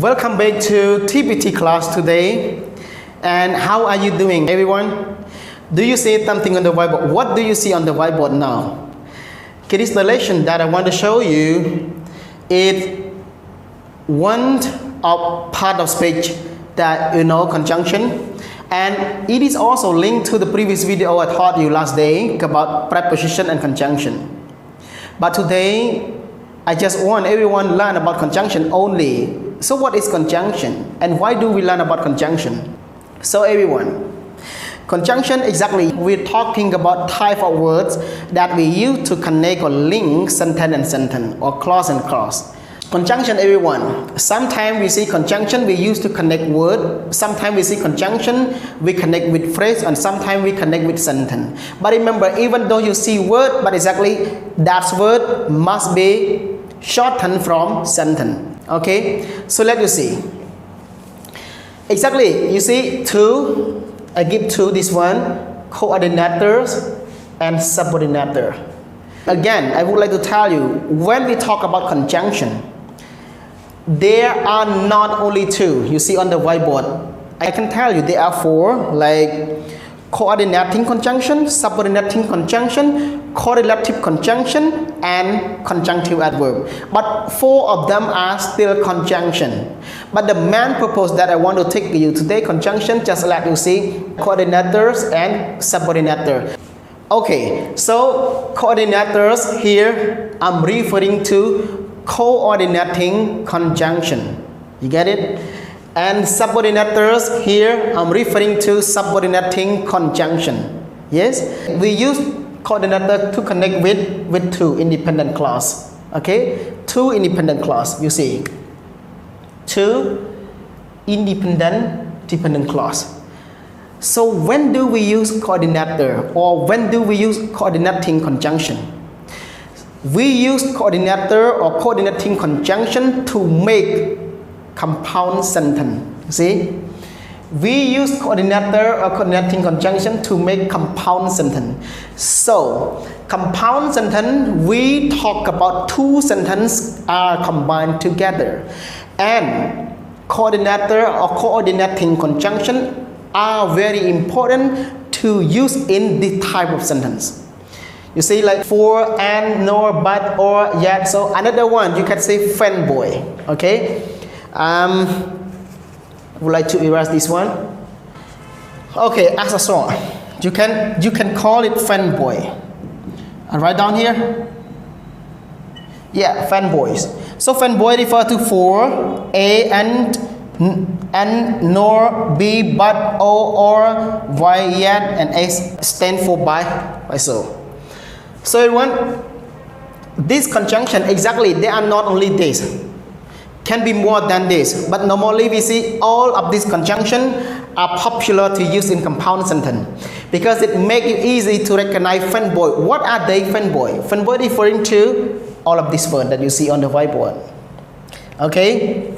Welcome back to TPT class today. And how are you doing, everyone? Do you see something on the whiteboard? What do you see on the whiteboard now? Okay, this relation that I want to show you is one of part of speech that conjunction, and it is also linked to the previous video I taught you last day about preposition and conjunction. But today I just want everyone to learn about conjunction only. So what is conjunction and why do we learn about conjunction? So everyone, conjunction, exactly, we're talking about type of words that we use to connect or link sentence and sentence, or clause and clause. Conjunction, everyone, sometimes we see conjunction we use to connect word, sometimes we see conjunction we connect with phrase, and sometimes we connect with sentence. But remember, even though you see word, but exactly that word must be shortened from sentence. Okay, so let you see. Exactly, you see two, I give two, this one, coordinators and subordinator. Again, I would like to tell you, when we talk about conjunction, there are not only two. You see on the whiteboard, I can tell you there are four, like coordinating conjunction, subordinating conjunction, correlative conjunction, and conjunctive adverb. But four of them are still conjunction. But the main purpose that I want to take you today, conjunction, just like you see, coordinators and subordinator. Okay, so coordinators here, I'm referring to coordinating conjunction. You get it? And subordinators here, I'm referring to subordinating conjunction. Yes? We use coordinator to connect with two independent clause. Okay? Two independent clause, you see. Two independent dependent clause. So when do we use coordinator, or when do we use coordinating conjunction? We use coordinator or coordinating conjunction to make compound sentence. See, we use coordinator or coordinating conjunction to make compound sentence. So compound sentence, we talk about two sentences are combined together, and coordinator or coordinating conjunction are very important to use in this type of sentence. You see, like for, and, nor, but, or, yet. So another one, you can say fanboy. Okay. I would like to erase this one. Okay, as a song, you can call it fanboy. And write down here. Yeah, fanboys. So fanboy refer to for, a, and, nor, be, but, or, why, yet, and s stand for by so. So everyone, this conjunction, exactly, they are not only this. Can be more than this, but normally we see all of these conjunction are popular to use in compound sentence because it makes it easy to recognize fanboy. What are they, fanboy? Fanboy referring to all of these words that you see on the whiteboard. Okay,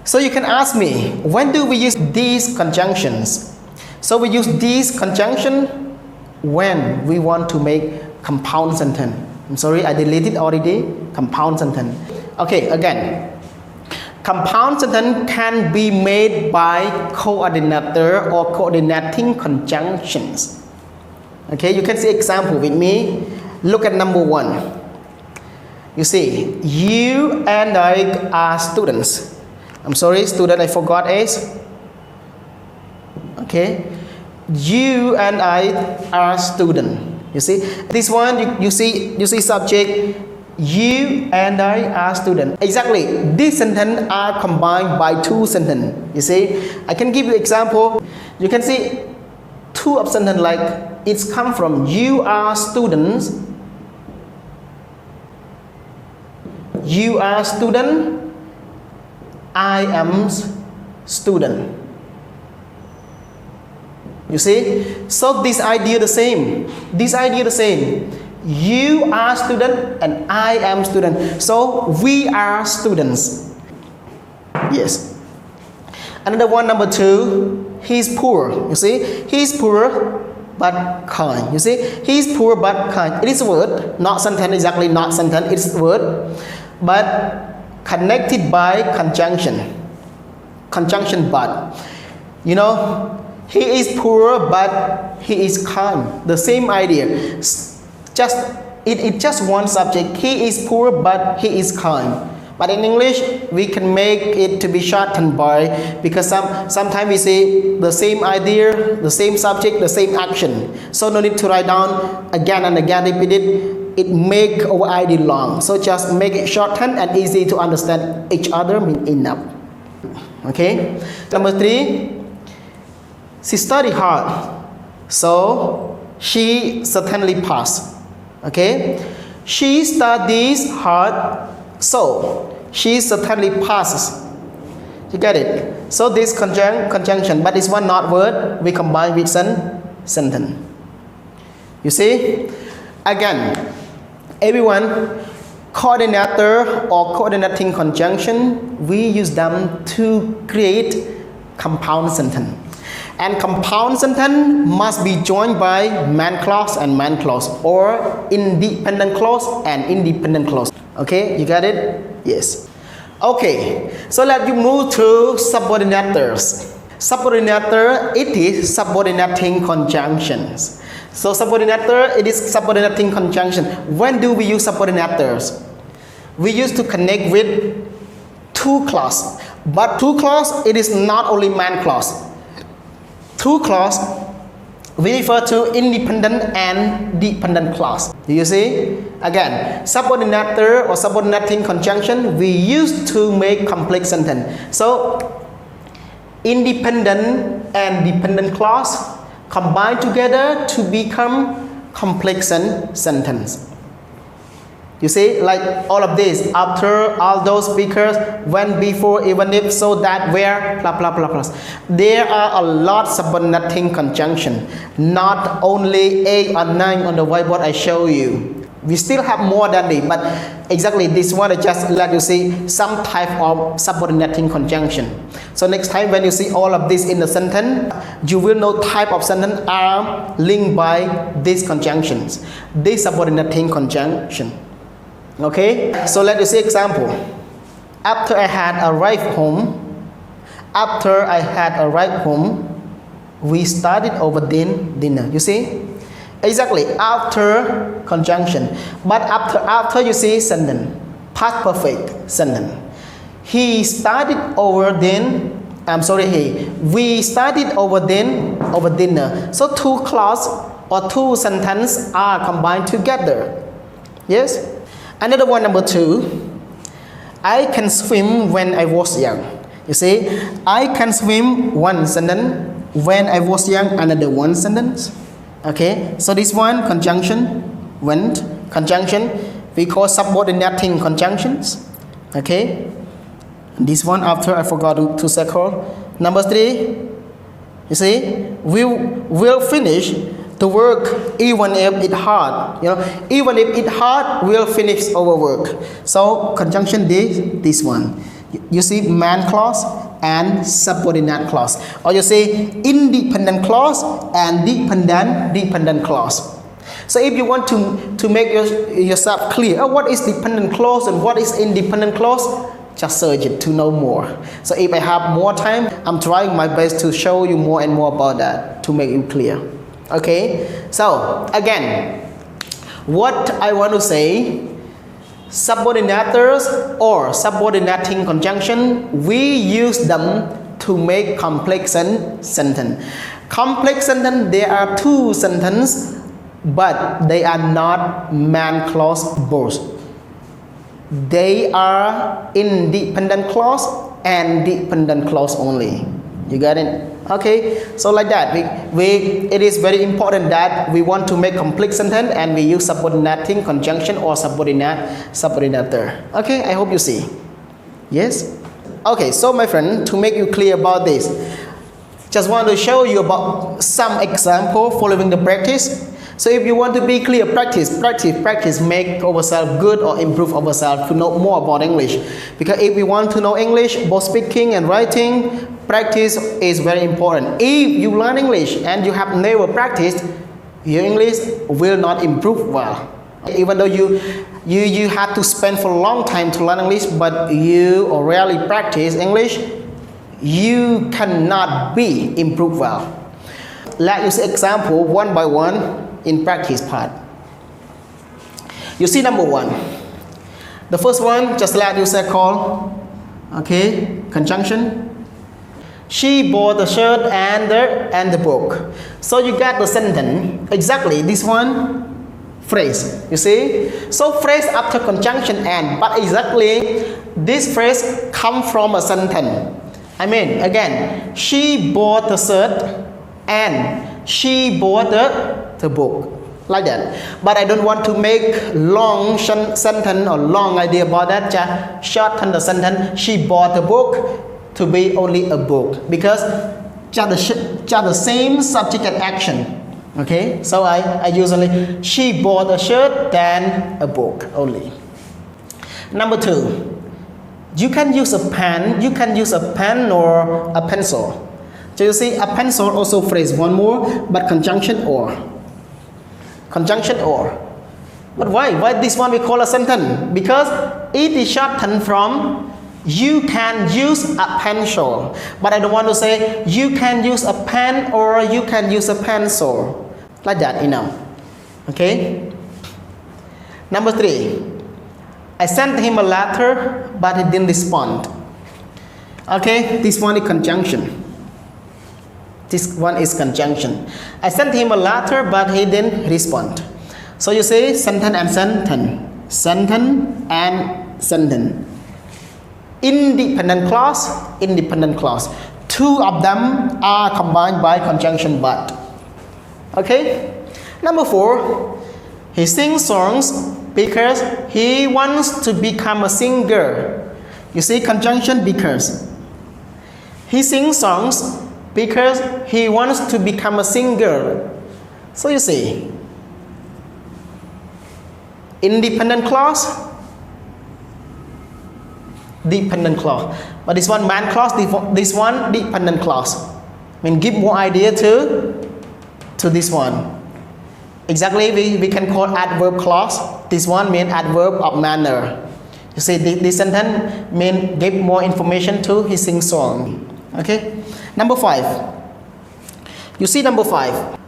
so you can ask me, when do we use these conjunctions? So we use these conjunction when we want to make compound sentence. I'm sorry, I deleted already. Compound sentence. Okay, again, compound sentence can be made by coordinator or coordinating conjunctions. Okay, you can see example with me. Look at number one. You see, you and I are students. I'm sorry, student, I forgot S. Okay, you and I are student. You see, this one, you see subject. You and I are students. Exactly, these sentences are combined by two sentences. You see, I can give you example. You can see two of sentences like it's come from you are students. You are student. I am student. You see, so this idea the same. This idea the same. You are student and I am student. So we are students. Yes. Another one, number two, he's poor. You see, he's poor but kind. You see, he's poor but kind. It is a word, not sentence, exactly not sentence. It's a word, but connected by conjunction. conjunction but. You know, he is poor but he is kind. The same idea. It just one subject. He is poor but he is kind. But in English, we can make it to be shortened by, because sometimes we say the same idea, the same subject, the same action. So no need to write down again and again, repeat it. It make our idea long. So just make it shortened and easy to understand each other mean enough. Okay. Number 3, she studied hard, so she certainly passed. Okay. She studies hard, so she certainly passes. You get it? So this conjunction, but it's one not word, we combine with sentence. You see? Again, everyone, coordinator or coordinating conjunction, we use them to create compound sentence. And compound sentence must be joined by man clause and man clause, or independent clause and independent clause. Okay, you got it? Yes. Okay, so let you move to subordinators. Subordinator, it is subordinating conjunctions. So subordinator, it is subordinating conjunction. When do we use subordinators? We use to connect with two clause. But two clause, it is not only man clause. Two clause, we refer to independent and dependent clause. Do you see? Again, subordinator or subordinating conjunction we use to make complex sentence. So, independent and dependent clause combine together to become complex sentence. You see, like all of this, after, all those, because, when, before, even if, so that, where, blah blah blah blah. There are a lot of subordinating conjunction, not only 8 or 9 on the whiteboard I show you. We still have more than this, but exactly this one I just let you see some type of subordinating conjunction. So next time when you see all of this in the sentence, you will know type of sentence are linked by these conjunctions, this subordinating conjunction. Okay, so let us see example. After I had arrived home, we started over dinner. You see, exactly after conjunction, but after you see sentence, past perfect sentence. We started over dinner. So two clause or two sentences are combined together. Yes. Another one, number 2. I can swim when I was young. You see, I can swim, one sentence. When I was young, another one sentence. Okay, so this one conjunction, when conjunction, we call subordinating conjunctions. Okay, this one after I forgot to circle. Number 3. You see, we will finish the work even if it's hard. You know, even if it's hard, we'll finish our work. So conjunction this one. You see man clause and subordinate clause, or you say independent clause and dependent clause. So if you want to make yourself clear, what is dependent clause and what is independent clause, just search it to know more. So if I have more time, I'm trying my best to show you more and more about that to make it clear. Okay, so again, what I want to say, subordinators or subordinating conjunction, we use them to make complex sentence. Complex sentence, there are two sentences, but they are not man clause both. They are independent clause and dependent clause only. You got it? Okay, so like that, it is very important that we want to make complex sentence and we use subordinating conjunction or subordinator. Okay, I hope you see. Yes? Okay, so my friend, to make you clear about this, just want to show you about some example following the practice. So if you want to be clear, practice, make ourselves good or improve ourselves to know more about English. Because if we want to know English, both speaking and writing, practice is very important. If you learn English and you have never practiced, your English will not improve well. Even though you have to spend for a long time to learn English, but you rarely practice English, you cannot be improved well. Let's use example one by one in practice part. You see number one. The first one, just let you say call, okay, conjunction. She bought the shirt and the book. So you get the sentence, exactly this one phrase, you see. So phrase after conjunction and, but exactly this phrase come from a sentence. I mean, again, she bought the shirt and she bought the book. Like that. But I don't want to make long sentence or long idea about that. Just shorten the sentence. She bought the book to be only a book. Because just the same subject and action. Okay. So I usually, she bought a shirt then a book only. Number two. You can use a pen. You can use a pen or a pencil. So you see a pencil also phrase one more. But conjunction or. Conjunction or. But why this one we call a sentence? Because it is shortened from you can use a pencil. But I don't want to say you can use a pen or you can use a pencil. Like that, you know. Okay. Number three. I sent him a letter but he didn't respond. Okay, this one is conjunction. This one is conjunction. I sent him a letter but he didn't respond. So you say sentence and sentence. Sentence and sentence. Independent clause, independent clause. Two of them are combined by conjunction but. Okay? Number four. He sings songs because he wants to become a singer. You see conjunction because. He sings songs because he wants to become a singer. So you see, independent clause, dependent clause. But this one man clause, this one dependent clause. I mean, give more idea to this one. Exactly, we can call adverb clause. This one means adverb of manner. You see, this sentence mean give more information to his sing song. Okay. Number five. You see number five.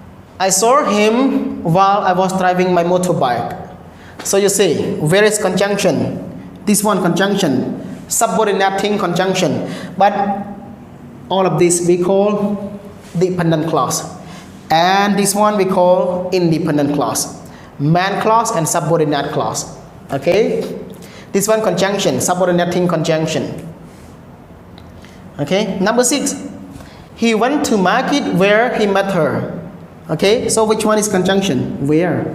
I saw him while I was driving my motorbike. So you see, where is conjunction? This one conjunction, subordinating conjunction. But all of this we call dependent clause. And this one we call independent clause. Man clause and subordinate clause. Okay? This one conjunction, subordinating conjunction. Okay? Number six. He went to market where he met her. Okay, so which one is conjunction? Where?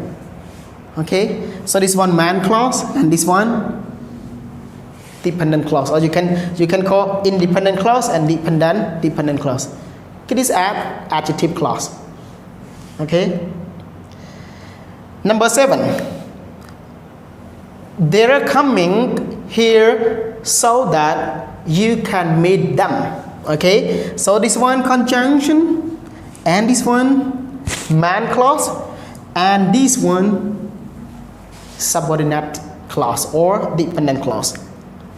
Okay, so this one man clause and this one dependent clause, or you can call independent clause and dependent clause. Okay, this add adjective clause. Okay. Number seven. They are coming here so that you can meet them. Okay, so this one conjunction and this one man clause and this one subordinate clause or dependent clause.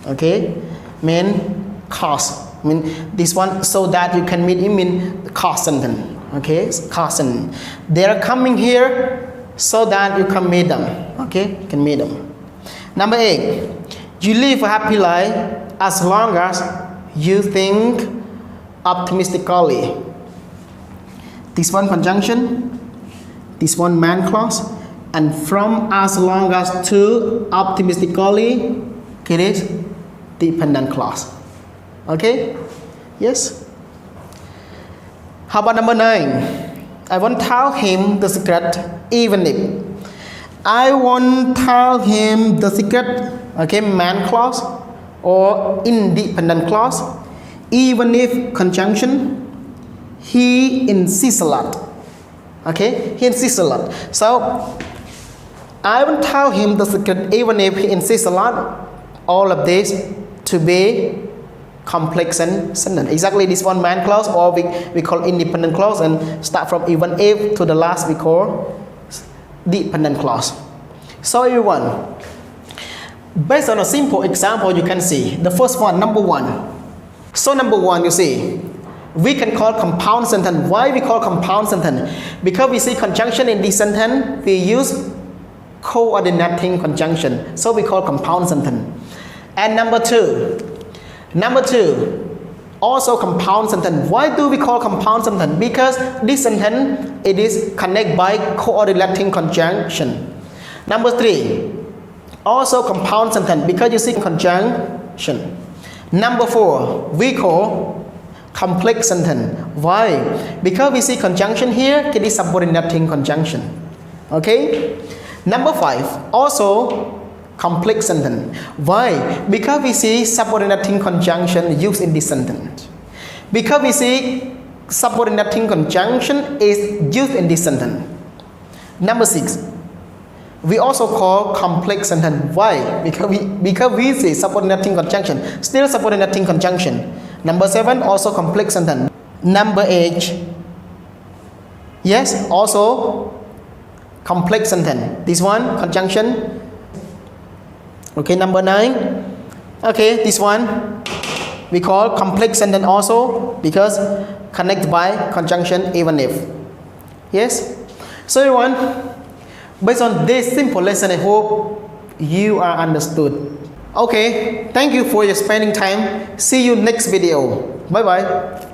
Okay, mean cause, mean this one so that you can meet him in cause sentence. Okay, cause sentence. They are coming here so that you can meet them. Okay, you can meet them. Number 8. You live a happy life as long as you think optimistically. This one conjunction, this one man clause, and from as long as to optimistically, it is dependent clause. Okay? Yes? How about number 9? I won't tell him the secret even if. I won't tell him the secret, okay, man clause or independent clause, even if conjunction, he insists a lot. Okay, he insists a lot. So, I won't tell him the secret even if he insists a lot. All of this to be complex sentence. Exactly this one man clause, or we call independent clause, and start from even if to the last we call dependent clause. So everyone, based on a simple example, you can see the first one, number 1. So number one, you see, we can call compound sentence. Why we call compound sentence? Because we see conjunction in this sentence, we use coordinating conjunction. So we call compound sentence. And number two, also compound sentence. Why do we call compound sentence? Because this sentence, it is connected by correlating conjunction. Number three, also compound sentence because you see conjunction. Number four, we call complex sentence. Why? Because we see conjunction here, it is subordinating conjunction. Okay? Number five, also complex sentence. Why? Because we see subordinating conjunction used in this sentence. Because we see subordinating conjunction is used in this sentence. Number six, we also call complex sentence. Why? Because we see subordinating conjunction, still subordinating conjunction. Number seven, also complex sentence. Number eight, yes, also complex sentence. This one, conjunction. Okay, number nine. Okay, this one we call complex sentence also because connected by conjunction even if. Yes. So everyone, based on this simple lesson, I hope you are understood. Okay, thank you for your spending time. See you next video. Bye bye.